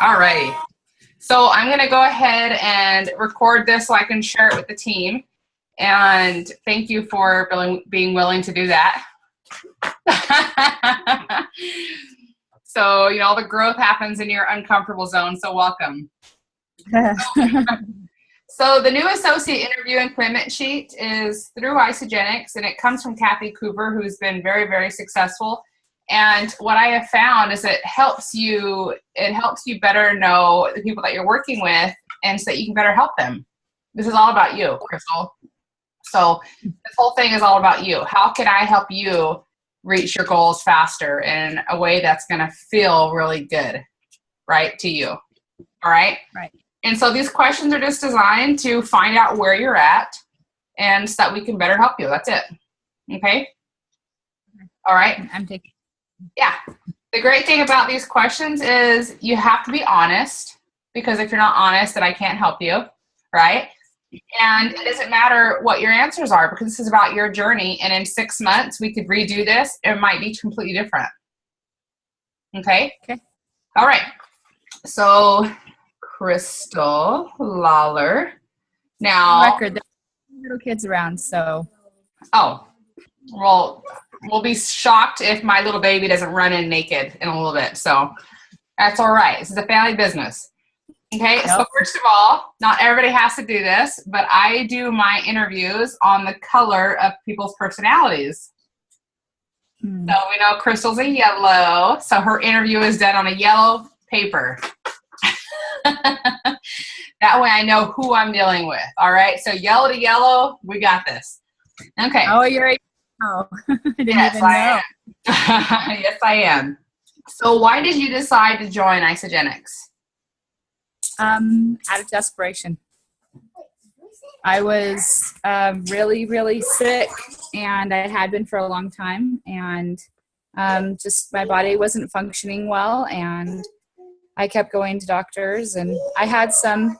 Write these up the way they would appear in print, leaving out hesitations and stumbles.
All righty. So I'm going to go ahead and record this so I can share it with the team. And thank you for being willing to do that. So, all the growth happens in your uncomfortable zone. So welcome. So the new associate interview and commitment sheet is through Isagenix, and it comes from Kathy Cooper, who's been very, very successful. And what I have found is it helps you better know the people that you're working with, and so that you can better help them. This is all about you, Krystal. So this whole thing is all about you. How can I help you reach your goals faster in a way that's going to feel really good, right, to you? All right? Right. And so these questions are just designed to find out where you're at and so that we can better help you. That's it. Okay? All right? I'm taking. Yeah. The great thing about these questions is you have to be honest, because if you're not honest, then I can't help you, right? And it doesn't matter what your answers are, because this is about your journey. And in 6 months, we could redo this. It might be completely different. Okay? Okay. All right. So Krystal Lawlor. Now, Record, there's little kids around, so. Oh, well, we'll be shocked if my little baby doesn't run in naked in a little bit. So that's all right. This is a family business. Okay. Yep. So first of all, not everybody has to do this, but I do my interviews on the color of people's personalities. So we know Krystal's a yellow. So her interview is done on a yellow paper. That way I know who I'm dealing with. All right. So yellow to yellow, we got this. Okay. Oh, you're I didn't yes, even know. Yes, I am. So why did you decide to join Isagenix? Out of desperation. I was really, really sick, and I had been for a long time, and just my body wasn't functioning well, and I kept going to doctors, and I had some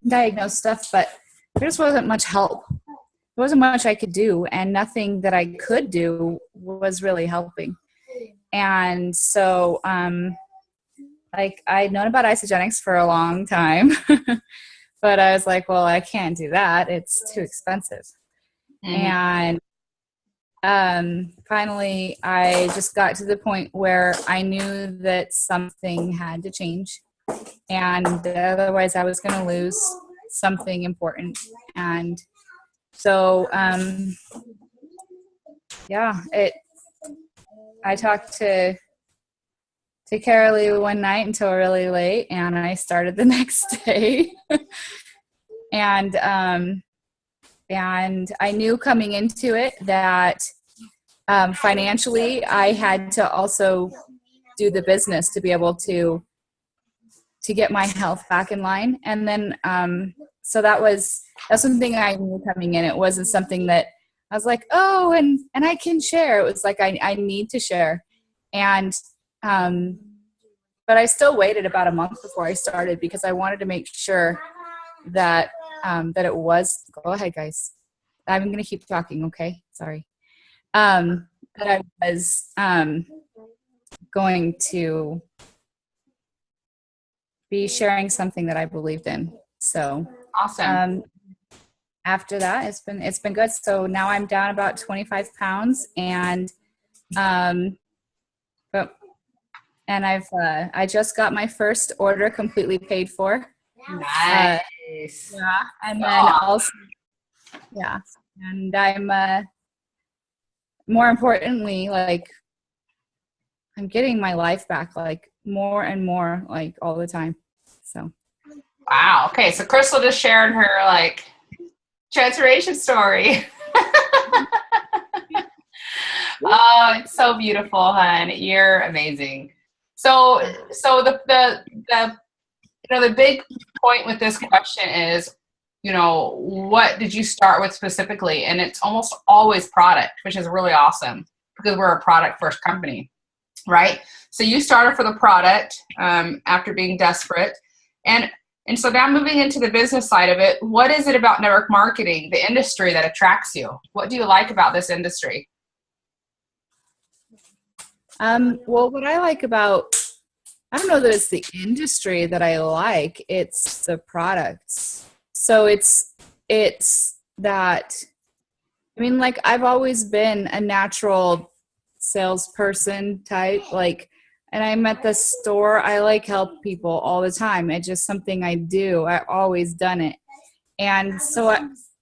diagnosed stuff, but there just wasn't much help. There wasn't much I could do, and nothing that I could do was really helping. And so, I'd known about Isagenix for a long time, but I was like, well, I can't do that. It's too expensive. Mm-hmm. And finally, I just got to the point where I knew that something had to change, and otherwise I was going to lose something important. And so, I talked to Carolee one night until really late, and I started the next day. And I knew coming into it that financially I had to also do the business to be able to get my health back in line. And then so that's something I knew coming in. It wasn't something that I was like, oh, and I can share. It was like I need to share. And but I still waited about a month before I started, because I wanted to make sure that that it was. Go ahead, guys. I'm going to keep talking. Okay, sorry. That I was going to be sharing something that I believed in. So awesome. After that, it's been good. So now I'm down about 25 pounds, and I just got my first order completely paid for. Nice. Yeah, and then also, yeah, and I'm more importantly, like, I'm getting my life back, like, more and more, like, all the time. So. Wow. Okay. So Krystal just shared her, like, transformation story. Oh, it's so beautiful, hon. You're amazing. So the big point with this question is, what did you start with specifically? And it's almost always product, which is really awesome, because we're a product first company, right? So you started for the product after being desperate. And so now moving into the business side of it, what is it about network marketing, the industry, that attracts you? What do you like about this industry? Well, what I like about I don't know that it's the industry that I like, it's the products. So it's that, I mean, like, I've always been a natural salesperson type, like, and I'm at the store, I like help people all the time. It's just something I do. I've always done it. And so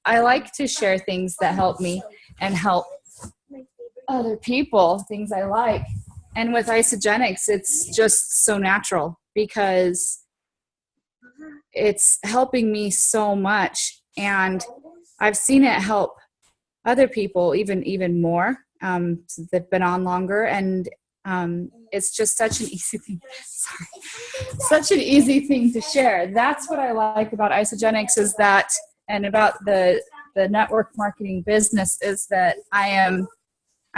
I like to share things that help me and help other people, things I like. And with Isogenics, it's just so natural because it's helping me so much. And I've seen it help other people even more. They've been on longer, and it's just such an easy thing. Such an easy thing to share. That's what I like about Isogenics is that, and about the network marketing business, is that I'm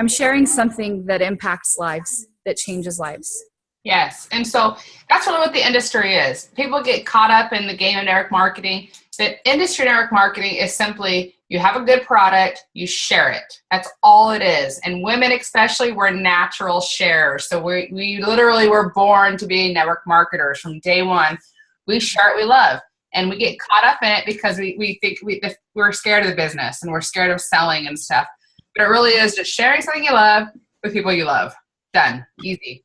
sharing something that impacts lives, that changes lives. Yes. And so that's really what the industry is. People get caught up in the game of network marketing. The industry network marketing is simply, you have a good product, you share it. That's all it is. And women especially, we're natural sharers. So we literally were born to be network marketers from day one. We share what we love. And we get caught up in it because we think we're scared of the business and we're scared of selling and stuff. But it really is just sharing something you love with people you love. Done. Easy.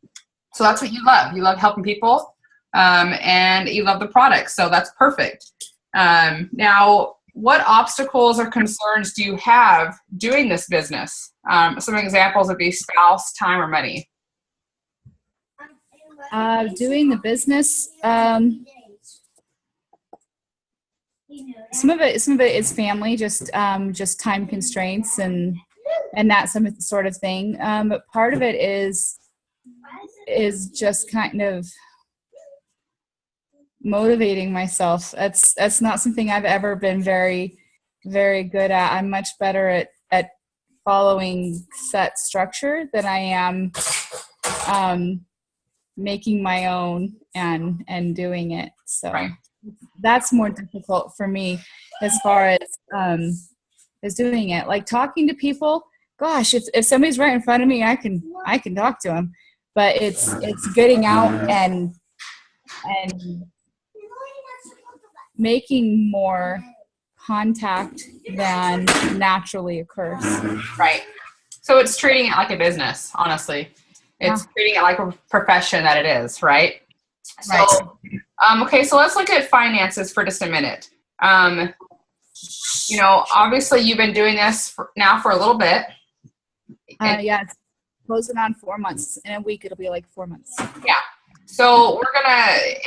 So that's what you love. You love helping people, and you love the product. So that's perfect. Now, what obstacles or concerns do you have doing this business? Some examples would be spouse, time, or money. Doing the business, some of it is family, just time constraints and that sort of thing. But part of it is just kind of motivating myself. That's not something I've ever been very, very good at. I'm much better at following set structure than I am making my own and doing it. So right. That's more difficult for me as far as doing it. Like talking to people, gosh, if somebody's right in front of me, I can talk to them. But it's getting out and making more contact than naturally occurs. Right. So it's treating it like a business, honestly. It's treating it like a profession that it is, right? So, okay, so let's look at finances for just a minute. Obviously you've been doing this now for a little bit. Yeah, it's closing on 4 months. In a week, it'll be like 4 months. Yeah. So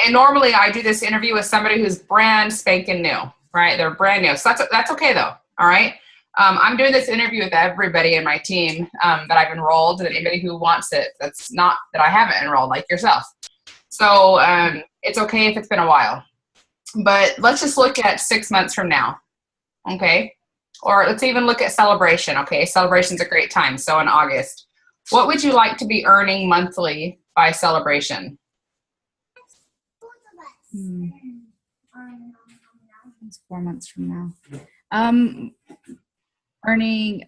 and normally I do this interview with somebody who's brand spanking new, right? They're brand new. So that's okay though. All right. I'm doing this interview with everybody in my team that I've enrolled, and anybody who wants it. That's not that I haven't enrolled, like yourself. So it's okay if it's been a while, but let's just look at 6 months from now. Okay. Or let's even look at celebration. Okay. Celebration's a great time. So in August, what would you like to be earning monthly by celebration? It's 4 months from now. Earning,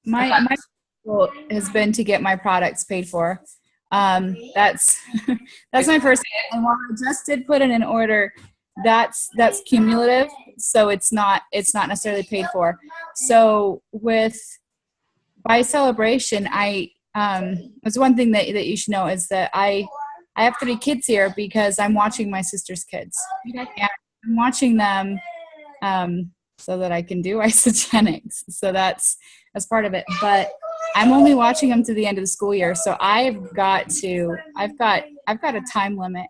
my goal has been to get my products paid for. That's my first. And while I just did put in an order, that's cumulative, so it's not necessarily paid for. So by celebration, it's one thing that you should know is that I have 3 kids here because I'm watching my sister's kids. And I'm watching them so that I can do Isogenics. So that's part of it. But I'm only watching them to the end of the school year. So I've got a time limit.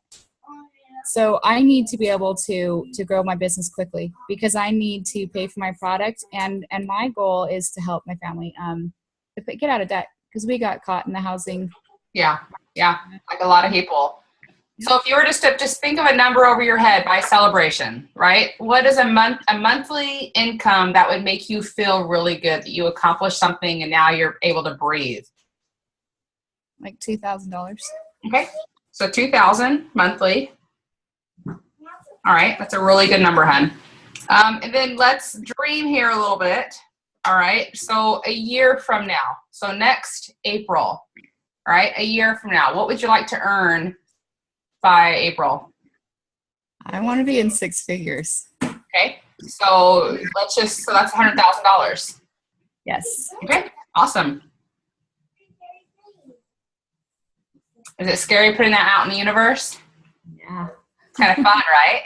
So I need to be able to grow my business quickly because I need to pay for my product. And my goal is to help my family get out of debt because we got caught in the housing. Yeah. Like a lot of people. So if you were just think of a number over your head by celebration, right? What is a monthly income that would make you feel really good that you accomplished something and now you're able to breathe? Like $2,000. Okay. So $2,000 monthly. All right. That's a really good number, hun. And then let's dream here a little bit. All right. So a year from now, so next April, all right, a year from now, what would you like to earn by April? I want to be in six figures. Okay. So so that's $100,000. Yes. Okay. Awesome. Is it scary putting that out in the universe? Yeah. It's kind of fun, right?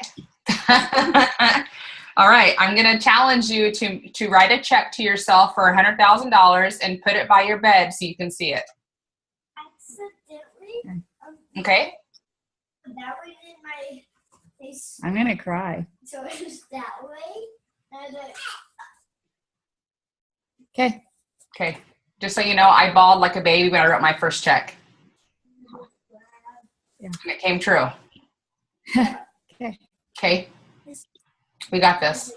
All right. I'm going to challenge you to write a check to yourself for $100,000 and put it by your bed so you can see it. Accidentally. Okay. That way in my face. I'm going to cry. So it was that way. And then, Okay. Okay. Just so you know, I bawled like a baby when I wrote my first check. Yeah. And it came true. Okay. Okay. We got this.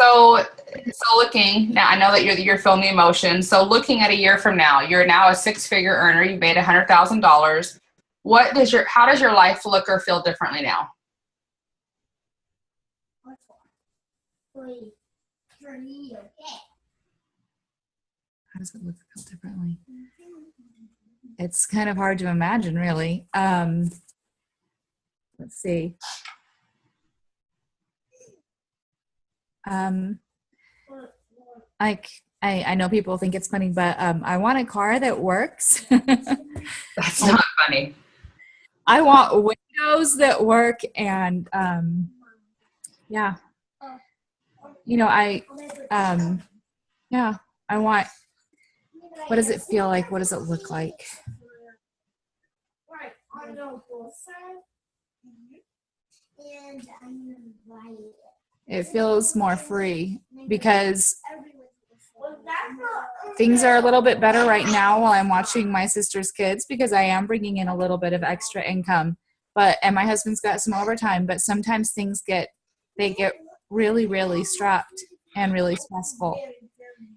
So looking now, I know that you're feeling the emotion. So looking at a year from now, you're now a six-figure earner. You've made $100,000. How does your life look or feel differently now? wait, for me, okay. How does it look feel differently? It's kind of hard to imagine, really. Let's see. Like I know people think it's funny, but I want a car that works. That's not funny. I want windows that work, and yeah, you know, I want. What does it feel like? What does it look like? Right, on the both sides. And I'm gonna write it. It feels more free because Well, that's not things are a little bit better right now while I'm watching my sister's kids, because I am bringing in a little bit of extra income. And my husband's got some overtime, but sometimes things get really, really strapped and really stressful.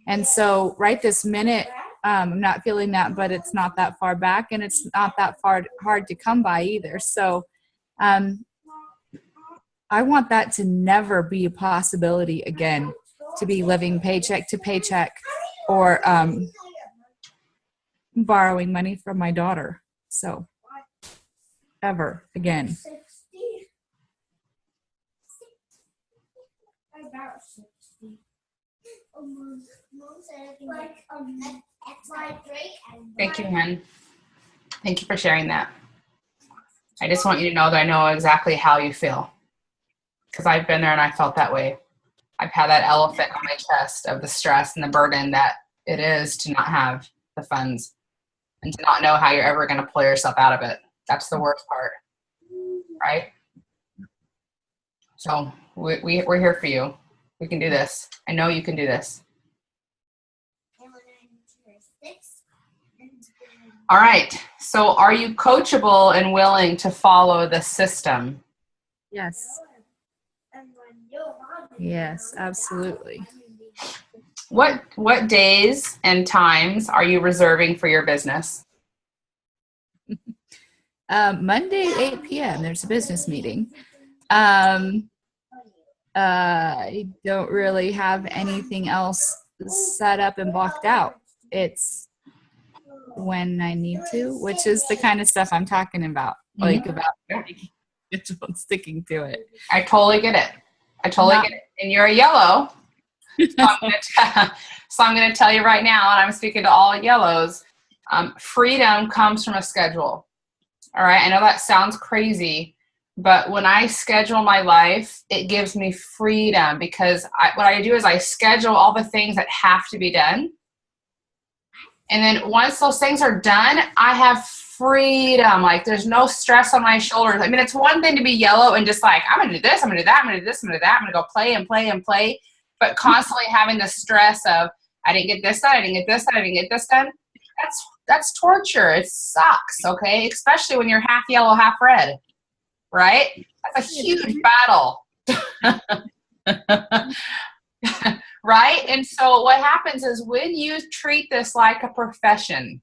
And so right this minute, I'm not feeling that, but it's not that far back, and it's not that hard to come by either. So I want that to never be a possibility again, to be living paycheck to paycheck or borrowing money from my daughter. So ever again. 60. About 60. Mom said I can Thank you, hon. Thank you for sharing that. I just want you to know that I know exactly how you feel, because I've been there and I felt that way. I've had that elephant on my chest of the stress and the burden that it is to not have the funds and to not know how you're ever going to pull yourself out of it. That's the worst part, right? So we're here for you. We can do this. I know you can do this. All right. So are you coachable and willing to follow the system? Yes. Yes, absolutely. What days and times are you reserving for your business? Monday, 8 p.m. There's a business meeting. I don't really have anything else set up and blocked out. It's when I need to, which is the kind of stuff I'm talking about, like about sticking to it. I totally get it. Get it. And you're a yellow. So I'm going to tell you right now, and I'm speaking to all yellows, freedom comes from a schedule. All right. I know that sounds crazy, but when I schedule my life, it gives me freedom, because what I do is I schedule all the things that have to be done. And then once those things are done, I have freedom. Like, there's no stress on my shoulders. I mean, it's one thing to be yellow and just like, I'm going to do this, I'm going to do that, I'm going to do this, I'm going to do that, I'm going to go play and play and play. But constantly having the stress of, I didn't get this done, I didn't get this done, I didn't get this done. That's torture. It sucks, okay? Especially when you're half yellow, half red, right? That's a huge battle. Right? And so what happens is when you treat this like a profession,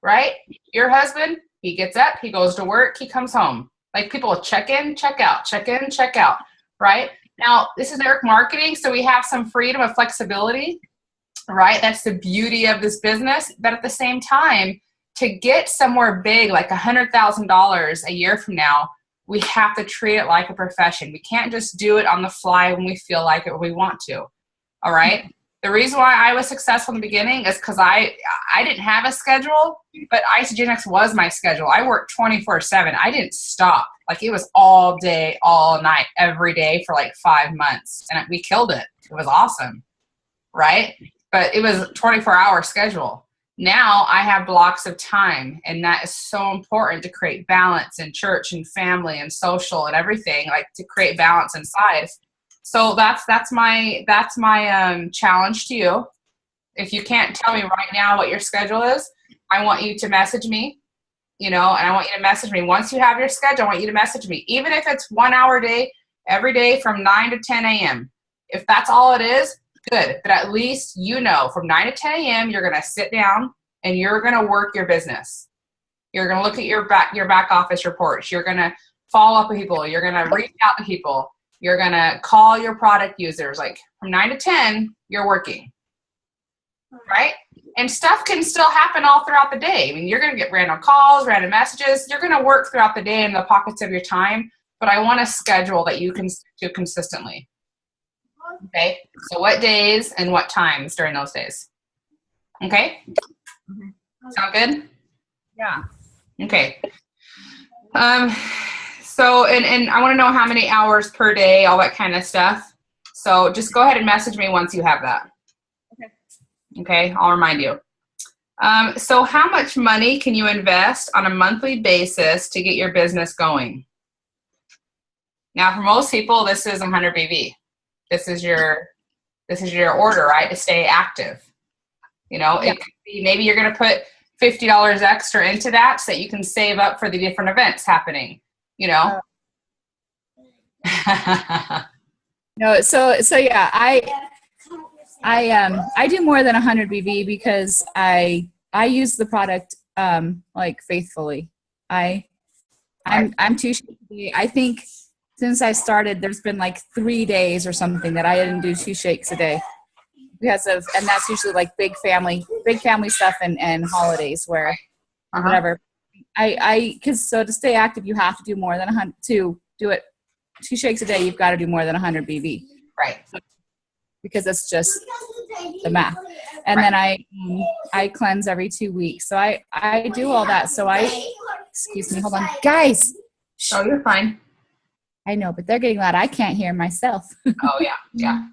right? Your husband, he gets up, he goes to work, he comes home. Like, people check in, check out, check in, check out, right? Now, this is network marketing, so we have some freedom of flexibility, right? That's the beauty of this business. But at the same time, to get somewhere big, like $100,000 a year from now, we have to treat it like a profession. We can't just do it on the fly when we feel like it or we want to. All right. The reason why I was successful in the beginning is because I didn't have a schedule, but Isogenics was my schedule. I worked 24/7. I didn't stop. Like, it was all day, all night, every day for like 5 months. And we killed it. It was awesome. Right. But it was a 24-hour schedule. Now I have blocks of time, and that is so important to create balance in church and family and social and everything, like to create balance inside. So that's my challenge to you. If you can't tell me right now what your schedule is, I want you to message me, and I want you to message me. Once you have your schedule, I want you to message me. Even if it's 1 hour a day, every day from 9 to 10 a.m. If that's all it is, good. But at least from 9 to 10 a.m. you're going to sit down and you're going to work your business. You're going to look at your back office reports. You're going to follow up with people. You're going to reach out to people. You're going to call your product users. Like, from 9 to 10, you're working, right? And stuff can still happen all throughout the day. I mean, you're going to get random calls, random messages. You're going to work throughout the day in the pockets of your time, but I want a schedule that you can do consistently. Okay? So what days and what times during those days? Okay? Sound good? Yeah. Okay. So, and I want to know how many hours per day, all that kind of stuff. So just go ahead and message me once you have that. Okay, I'll remind you. So how much money can you invest on a monthly basis to get your business going? Now, for most people, this is 100 BV. This is your order, right, to stay active. It could be, maybe you're going to put $50 extra into that so that you can save up for the different events happening. No, so yeah, I do more than 100 BV because I use the product like faithfully. I'm too shaky. I think since I started, there's been like 3 days or something that I didn't do 2 shakes a day and that's usually like big family stuff and holidays where whatever. Because to stay active, you have to do more than 100 to do it 2 shakes a day. You've got to do more than 100 BV, right? Because it's just the math. And then I cleanse every 2 weeks. So I do all that. So excuse me, hold on, guys. Oh, you're fine. I know, but they're getting loud. I can't hear myself. Oh yeah.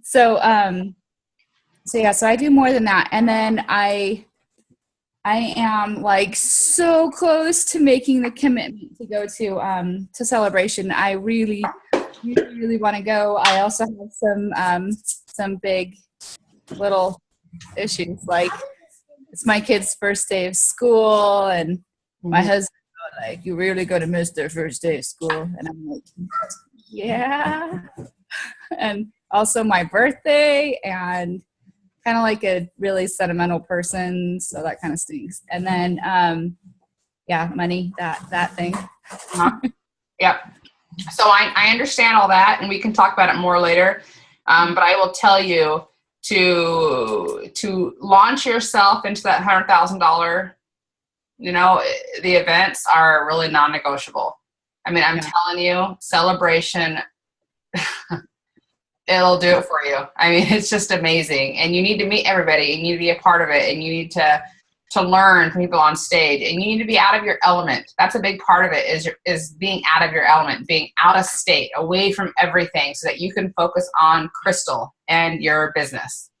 So I do more than that, and then I am like so close to making the commitment to go to Celebration. I really want to go. I also have some big little issues, like it's my kid's first day of school, and my husband like, you really gonna miss their first day of school, and I'm like, yeah. And also my birthday, and kind of like a really sentimental person, so that kind of stinks. And then money, that thing. Yeah. So I understand all that, and we can talk about it more later. But I will tell you to launch yourself into that $100,000. The events are really non-negotiable. I mean, I'm telling you, Celebration. It'll do it for you. I mean, it's just amazing. And you need to meet everybody, and you need to be a part of it, and you need to learn from people on stage, and you need to be out of your element. That's a big part of it is being out of your element, being out of state, away from everything, so that you can focus on Krystal and your business,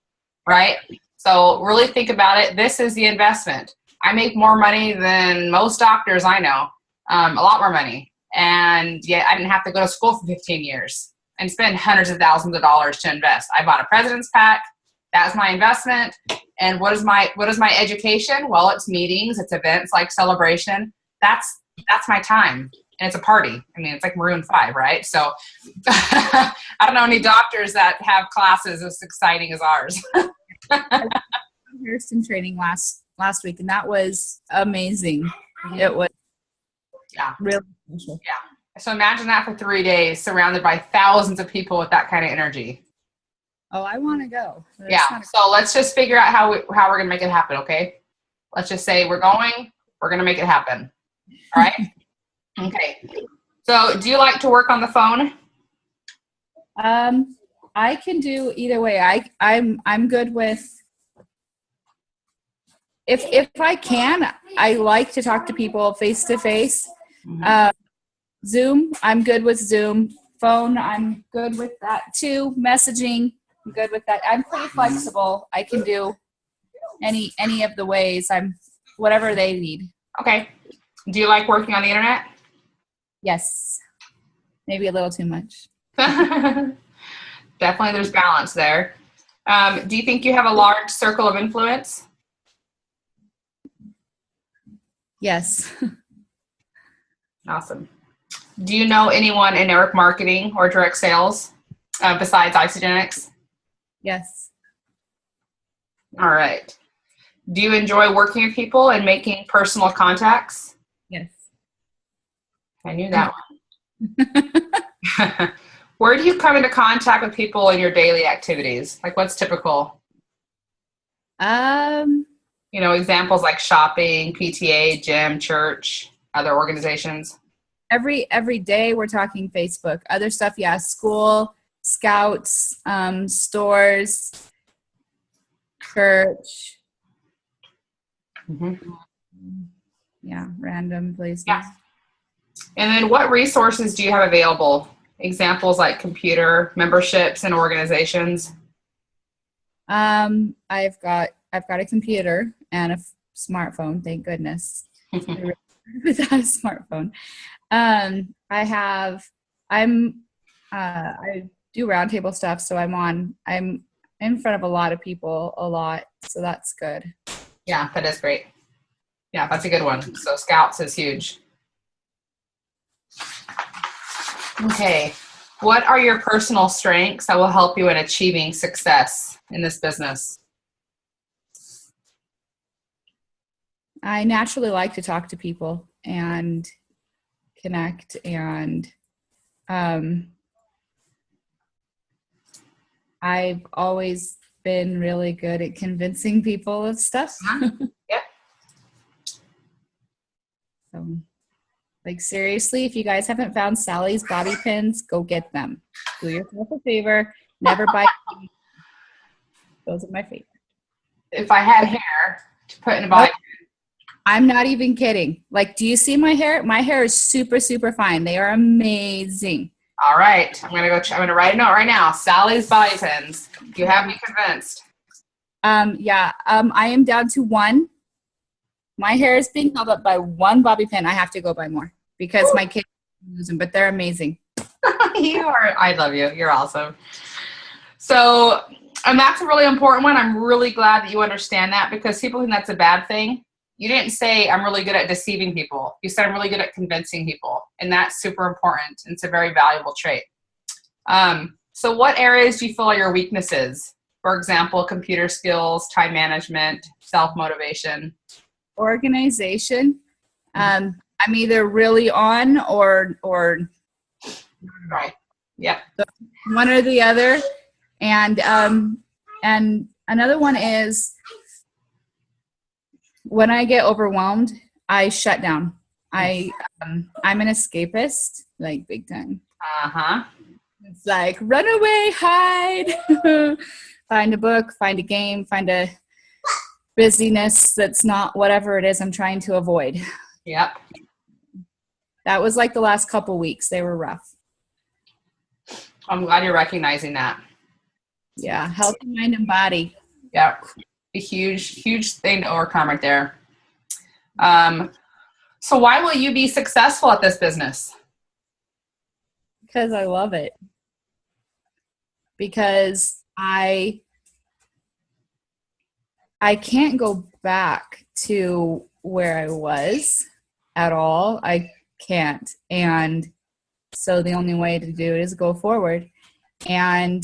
right? So really think about it. This is the investment. I make more money than most doctors I know, a lot more money. And yet I didn't have to go to school for 15 years and spend hundreds of thousands of dollars to invest. I bought a president's pack. That's my investment. And what is my education? Well, it's meetings, it's events like Celebration. That's my time. And it's a party. I mean, it's like Maroon 5, right? So I don't know any doctors that have classes as exciting as ours. Nursing training last week, and that was amazing. It was really special. Yeah. So imagine that for 3 days, surrounded by thousands of people with that kind of energy. Oh, I want to go. So let's just figure out how we're going to make it happen, okay? Let's just say we're going to make it happen. All right. Okay. So do you like to work on the phone? I can do either way. I'm good with, if I can, I like to talk to people face to face. Zoom, I'm good with Zoom. Phone, I'm good with that too. Messaging, I'm good with that. I'm pretty flexible. I can do any of the ways. I'm whatever they need. Okay. Do you like working on the internet? Yes. Maybe a little too much. Definitely there's balance there. Do you think you have a large circle of influence? Yes. Awesome. Do you know anyone in network marketing or direct sales besides Isogenics? Yes. All right. Do you enjoy working with people and making personal contacts? Yes. I knew that one. Where do you come into contact with people in your daily activities? Like what's typical? Examples like shopping, PTA, gym, church, other organizations. Every day we're talking Facebook. Other stuff, yeah, school, scouts, stores, church. Yeah, random places. Yeah. And then what resources do you have available? Examples like computer, memberships, and organizations. I've got a computer and a smartphone, thank goodness. Without a smartphone. I do roundtable stuff, so I'm in front of a lot of people a lot, so that's good. Yeah, that is great. Yeah, that's a good one. So Scouts is huge. Okay. What are your personal strengths that will help you in achieving success in this business? I naturally like to talk to people and connect, and I've always been really good at convincing people of stuff. Yep. So, like, seriously, if you guys haven't found Sally's bobby pins, go get them. Do yourself a favor. Never buy. Those are my favorite. If I had hair to put in a body. I'm not even kidding. Like, do you see my hair? My hair is super, super fine. They are amazing. All right. I'm going to write a note right now. Sally's body pins. You have me convinced. Yeah. I am down to one. My hair is being held up by one bobby pin. I have to go buy more because my kids use them, but they're amazing. I love you. You're awesome. So, and that's a really important one. I'm really glad that you understand that, because people think that's a bad thing. You didn't say I'm really good at deceiving people. You said I'm really good at convincing people, and that's super important. It's a very valuable trait. So what areas do you feel are your weaknesses? For example, computer skills, time management, self-motivation. Organization. I'm either really on or Right. Yep. one or the other. And another one is when I get overwhelmed, I shut down. I'm an escapist, like big time. It's like run away, hide, find a book, find a game, find a busyness that's not whatever it is I'm trying to avoid. Yep. That was like the last couple weeks. They were rough. I'm glad you're recognizing that. Yeah, healthy mind and body. Yeah, a huge thing to overcome right there. So why will you be successful at this business? Because I love it. Because I can't go back to where I was at all. I can't. And so the only way to do it is go forward. And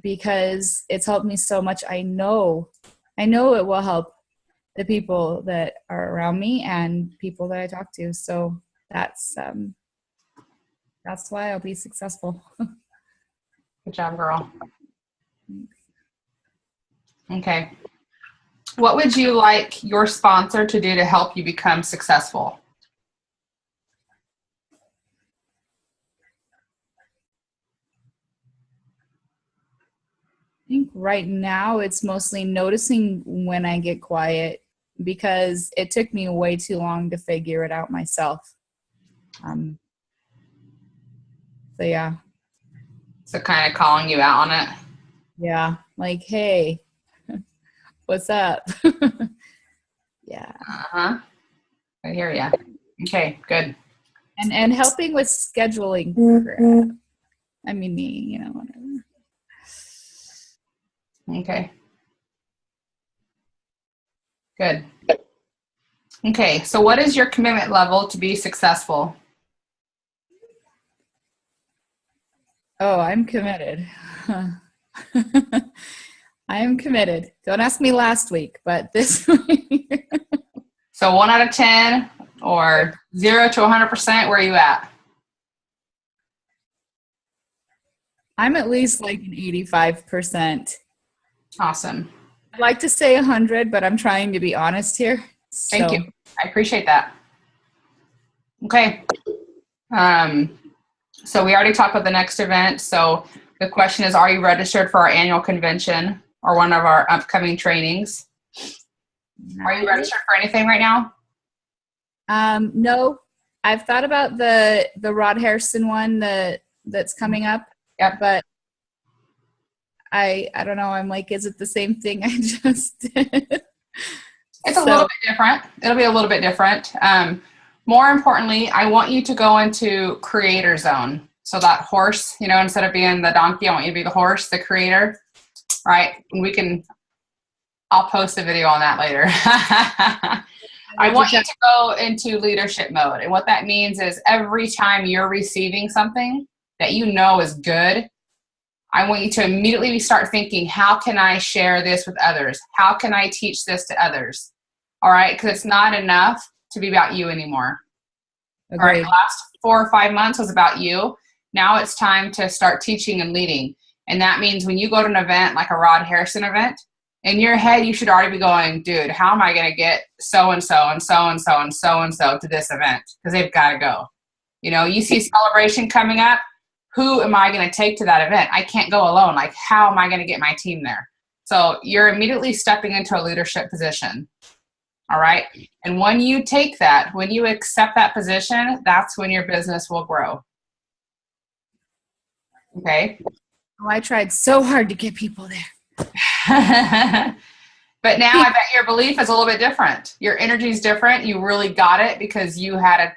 because it's helped me so much, I know it will help the people that are around me and people that I talk to. So that's why I'll be successful. Good job, girl. Okay. What would you like your sponsor to do to help you become successful? I think right now it's mostly noticing when I get quiet, because it took me way too long to figure it out myself. So yeah. So kind of calling you out on it. Yeah. Like, hey, what's up? Yeah. Uh-huh. I hear ya. Okay, good. And helping with scheduling crap. I mean, you know, whatever. Okay. Good. Okay, so what is your commitment level to be successful? Oh, I'm committed. I am committed. Don't ask me last week, but this week. So 1 out of 10 or 0 to 100%, where are you at? I'm at least like an 85%. Awesome. I'd like to say 100, but I'm trying to be honest here. Thank you. I appreciate that. Okay. So we already talked about the next event. So the question is, are you registered for our annual convention or one of our upcoming trainings? Are you registered for anything right now? No, I've thought about the Rod Harrison one that's coming up. Yep. But I don't know. I'm like, is it the same thing I just did? It's a little bit different. It'll be a little bit different. More importantly, I want you to go into creator zone. So that horse, you know, instead of being the donkey, I want you to be the horse, the creator, right? And I'll post a video on that later. I want you to go into leadership mode. And what that means is every time you're receiving something that you know is good, I want you to immediately start thinking, how can I share this with others? How can I teach this to others? All right, because it's not enough to be about you anymore. Agreed. All right, the last 4 or 5 months was about you. Now it's time to start teaching and leading. And that means when you go to an event like a Rod Harrison event, in your head, you should already be going, dude, how am I going to get so-and-so and so-and-so and so-and-so to this event? Because they've got to go. You know, you see celebration coming up. Who am I going to take to that event? I can't go alone. Like, how am I going to get my team there? So you're immediately stepping into a leadership position. All right. And when you take that, when you accept that position, that's when your business will grow. Okay. Oh, I tried so hard to get people there. But now I bet your belief is a little bit different. Your energy is different. You really got it because you had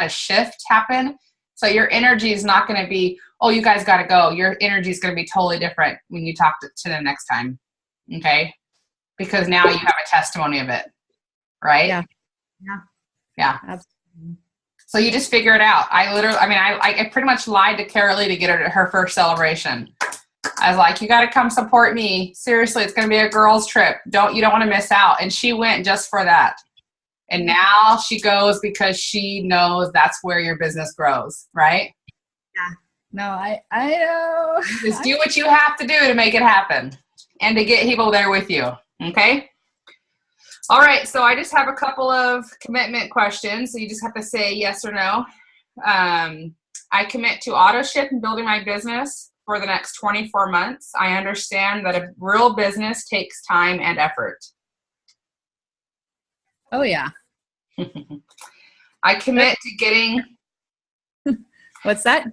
a shift happen. So your energy is not going to be, oh, you guys got to go. Your energy is going to be totally different when you talk to them next time. Okay. Because now you have a testimony of it. Right? Yeah. Absolutely. So you just figure it out. I pretty much lied to Carolee to get her to her first celebration. I was like, you got to come support me. Seriously, it's going to be a girls' trip. You don't want to miss out. And she went just for that. And now she goes because she knows that's where your business grows, right? Yeah. No, I know. Just do what you have to do to make it happen and to get people there with you. Okay? All right. So I just have a couple of commitment questions. So you just have to say yes or no. I commit to auto ship and building my business for the next 24 months. I understand that a real business takes time and effort. Oh, yeah. I commit to getting... What's that?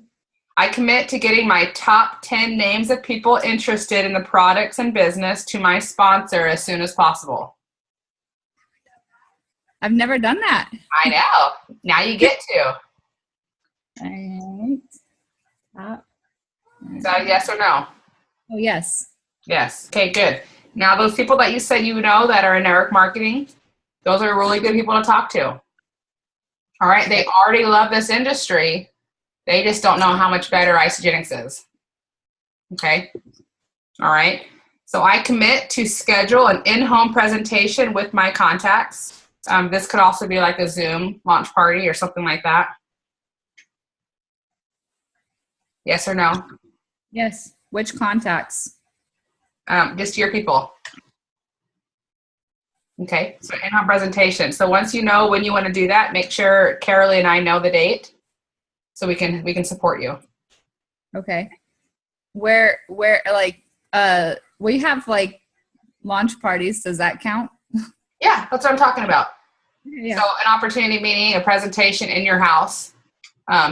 I commit to getting my top 10 names of people interested in the products and business to my sponsor as soon as possible. I've never done that. I know. Now you get to. All right. Is that a yes or no? Oh, yes. Yes. Okay, good. Now, those people that you said you know that are in network marketing, those are really good people to talk to. All right. They already love this industry. They just don't know how much better Isogenics is. Okay. All right. So I commit to schedule an in-home presentation with my contacts. This could also be like a Zoom launch party or something like that. Yes or no? Yes. Which contacts? Just your people. Okay, so in-home presentation. So once you know when you want to do that, make sure Carolee and I know the date so we can support you. Okay. Where like we have like launch parties. Does that count? Yeah, that's what I'm talking about. Yeah. So an opportunity meeting, a presentation in your house.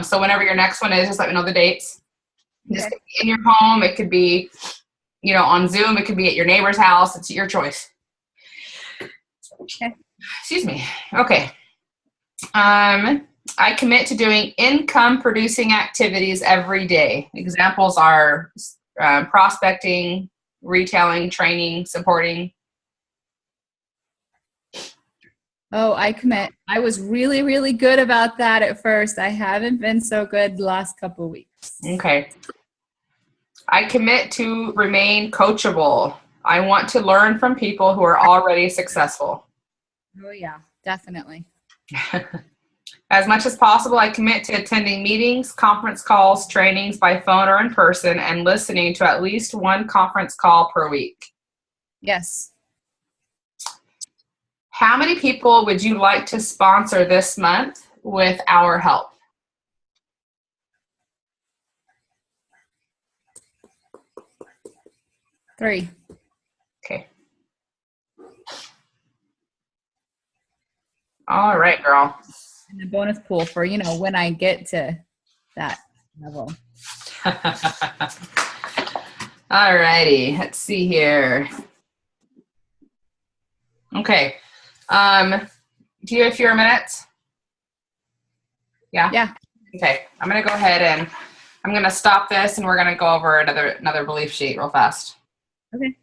So whenever your next one is, just let me know the dates. This could be in your home. It could be, you know, on Zoom. It could be at your neighbor's house. It's your choice. Okay. Excuse me. Okay. I commit to doing income producing activities every day. Examples are prospecting, retailing, training, supporting. Oh, I commit. I was really, really good about that at first. I haven't been so good the last couple of weeks. Okay. I commit to remain coachable. I want to learn from people who are already successful. Oh yeah, definitely. As much as possible, I commit to attending meetings, conference calls, trainings by phone or in person, and listening to at least one conference call per week. Yes. How many people would you like to sponsor this month with our help? Three. Okay. All right, girl. And a bonus pool for, you know, when I get to that level. All righty. Let's see here. Okay. Do you have a few minutes? Yeah? Yeah. Okay. I'm going to go ahead and I'm going to stop this and we're going to go over another belief sheet real fast. Okay.